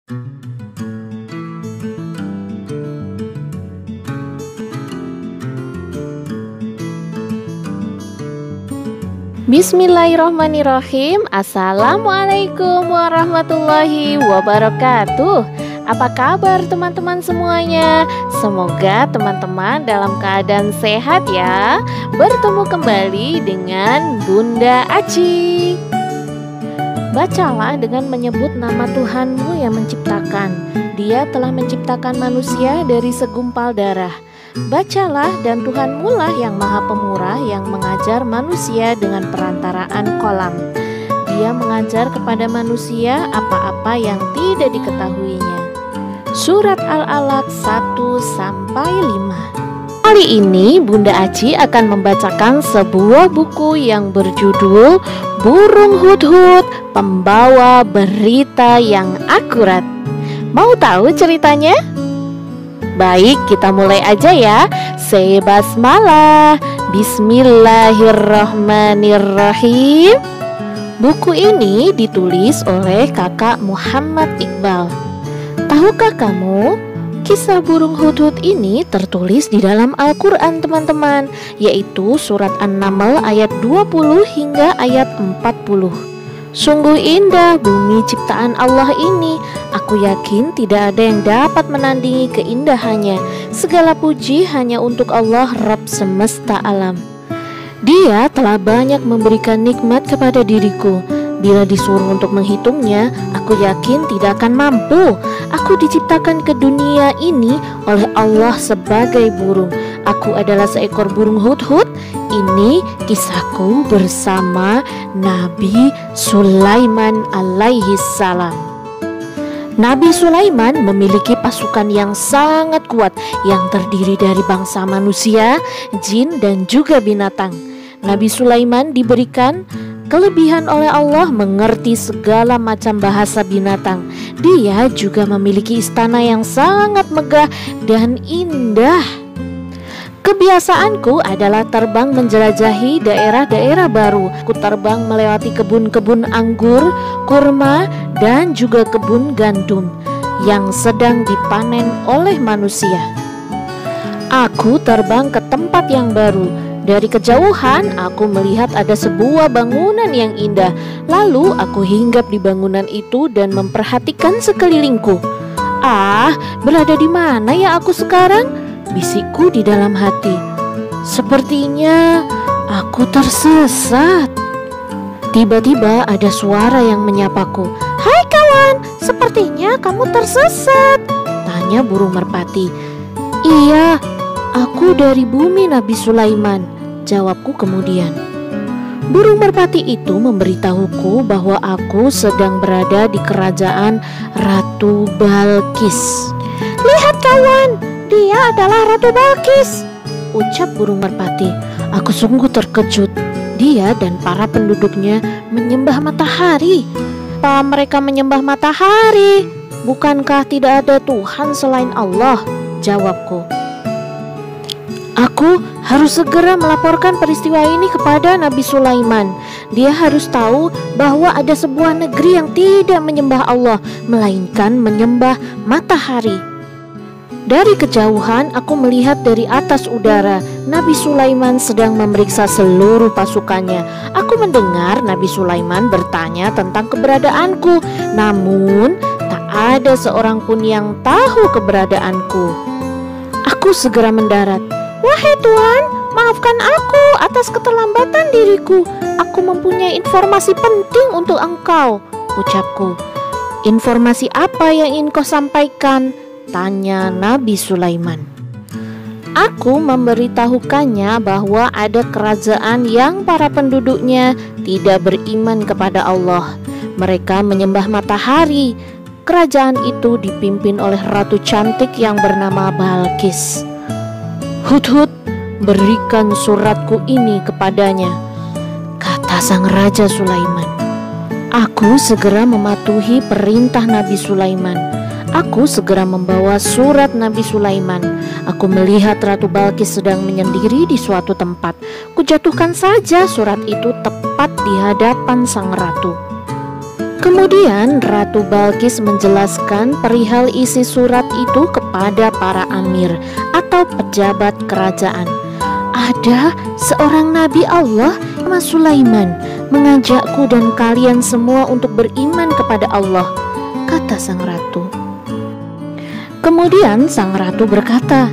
Bismillahirrahmanirrahim. Assalamualaikum warahmatullahi wabarakatuh. Apa kabar teman-teman semuanya? Semoga teman-teman dalam keadaan sehat ya. Bertemu kembali dengan Bunda Aci. Bacalah dengan menyebut nama Tuhanmu yang menciptakan. Dia telah menciptakan manusia dari segumpal darah. Bacalah, dan Tuhanmu lah yang maha pemurah yang mengajar manusia dengan perantaraan kolam. Dia mengajar kepada manusia apa-apa yang tidak diketahuinya. Surat Al-Alaq 1-5. Kali ini Bunda Aci akan membacakan sebuah buku yang berjudul Burung Hudhud, Pembawa Berita yang Akurat. Mau tahu ceritanya? Baik, kita mulai aja ya. Say basmalah. Bismillahirrahmanirrahim. Buku ini ditulis oleh Kakak Muhammad Iqbal. Tahukah kamu, kisah burung hudhud ini tertulis di dalam Al-Quran teman-teman, yaitu surat An-Naml ayat 20 hingga ayat 40. Sungguh indah bumi ciptaan Allah ini. Aku yakin tidak ada yang dapat menandingi keindahannya. Segala puji hanya untuk Allah, Rabb semesta alam. Dia telah banyak memberikan nikmat kepada diriku. Bila disuruh untuk menghitungnya, aku yakin tidak akan mampu. Aku diciptakan ke dunia ini oleh Allah sebagai burung. Aku adalah seekor burung hudhud. Ini kisahku bersama Nabi Sulaiman alaihi salam. Nabi Sulaiman memiliki pasukan yang sangat kuat yang terdiri dari bangsa manusia, jin, dan juga binatang. Nabi Sulaiman diberikan kelebihan oleh Allah mengerti segala macam bahasa binatang. Dia juga memiliki istana yang sangat megah dan indah. Kebiasaanku adalah terbang menjelajahi daerah-daerah baru. Ku terbang melewati kebun-kebun anggur, kurma, dan juga kebun gandum yang sedang dipanen oleh manusia. Aku terbang ke tempat yang baru. Dari kejauhan aku melihat ada sebuah bangunan yang indah. Lalu aku hinggap di bangunan itu dan memperhatikan sekelilingku. Berada di mana ya aku sekarang? Bisikku di dalam hati. Sepertinya aku tersesat. Tiba-tiba ada suara yang menyapaku. Hai kawan, sepertinya kamu tersesat, tanya burung merpati. Iya, aku dari bumi Nabi Sulaiman, jawabku kemudian. Burung merpati itu memberitahuku bahwa aku sedang berada di kerajaan Ratu Balqis. Lihat kawan, dia adalah Ratu Balqis, ucap burung merpati. Aku sungguh terkejut. Dia dan para penduduknya menyembah matahari. Apa mereka menyembah matahari? Bukankah tidak ada Tuhan selain Allah? Jawabku. Aku harus segera melaporkan peristiwa ini kepada Nabi Sulaiman. Dia harus tahu bahwa ada sebuah negeri yang tidak menyembah Allah, melainkan menyembah matahari. Dari kejauhan aku melihat dari atas udara Nabi Sulaiman sedang memeriksa seluruh pasukannya. Aku mendengar Nabi Sulaiman bertanya tentang keberadaanku, namun tak ada seorang pun yang tahu keberadaanku. Aku segera mendarat. Wahai Tuhan, maafkan aku atas keterlambatan diriku. Aku mempunyai informasi penting untuk engkau, ucapku. Informasi apa yang ingin kau sampaikan? Tanya Nabi Sulaiman. Aku memberitahukannya bahwa ada kerajaan yang para penduduknya tidak beriman kepada Allah. Mereka menyembah matahari. Kerajaan itu dipimpin oleh ratu cantik yang bernama Balqis. Hudhud, berikan suratku ini kepadanya, kata sang Raja Sulaiman. Aku segera mematuhi perintah Nabi Sulaiman. Aku segera membawa surat Nabi Sulaiman. Aku melihat Ratu Balqis sedang menyendiri di suatu tempat. Kujatuhkan saja surat itu tepat di hadapan sang ratu. Kemudian Ratu Balkis menjelaskan perihal isi surat itu kepada para amir atau pejabat kerajaan. Ada seorang nabi Allah, nama Sulaiman, mengajakku dan kalian semua untuk beriman kepada Allah, kata sang ratu. Kemudian sang ratu berkata,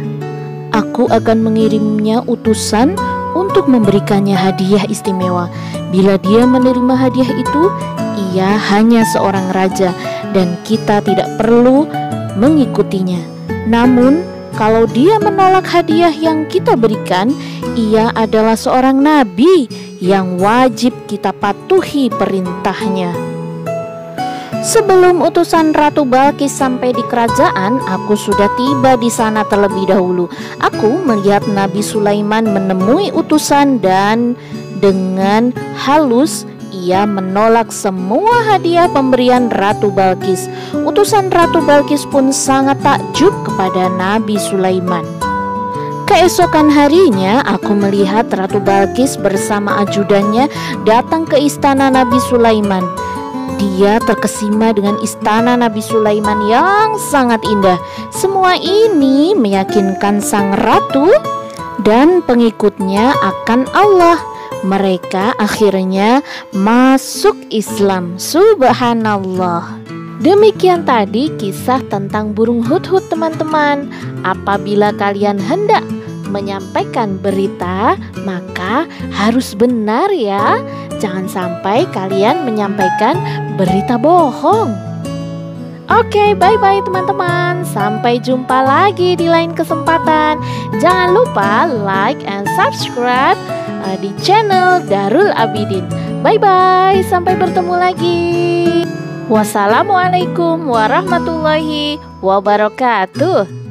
aku akan mengirimnya utusan untuk memberikannya hadiah istimewa. Bila dia menerima hadiah itu, ia hanya seorang raja dan kita tidak perlu mengikutinya. Namun, kalau dia menolak hadiah yang kita berikan, ia adalah seorang nabi yang wajib kita patuhi perintahnya. Sebelum utusan Ratu Balkis sampai di kerajaan, aku sudah tiba di sana terlebih dahulu. Aku melihat Nabi Sulaiman menemui utusan dan dengan halus ia menolak semua hadiah pemberian Ratu Balkis. Utusan Ratu Balkis pun sangat takjub kepada Nabi Sulaiman. Keesokan harinya aku melihat Ratu Balkis bersama ajudannya datang ke istana Nabi Sulaiman. Dia terkesima dengan istana Nabi Sulaiman yang sangat indah. Semua ini meyakinkan sang ratu dan pengikutnya akan Allah. Mereka akhirnya masuk Islam. Subhanallah. Demikian tadi kisah tentang burung hudhud, teman-teman. Apabila kalian hendak menyampaikan berita, maka harus benar ya. Jangan sampai kalian menyampaikan berita bohong. Oke, bye-bye teman-teman. Sampai jumpa lagi di lain kesempatan. Jangan lupa like and subscribe di channel Darul Abidin. Bye-bye, sampai bertemu lagi. Wassalamualaikum warahmatullahi wabarakatuh.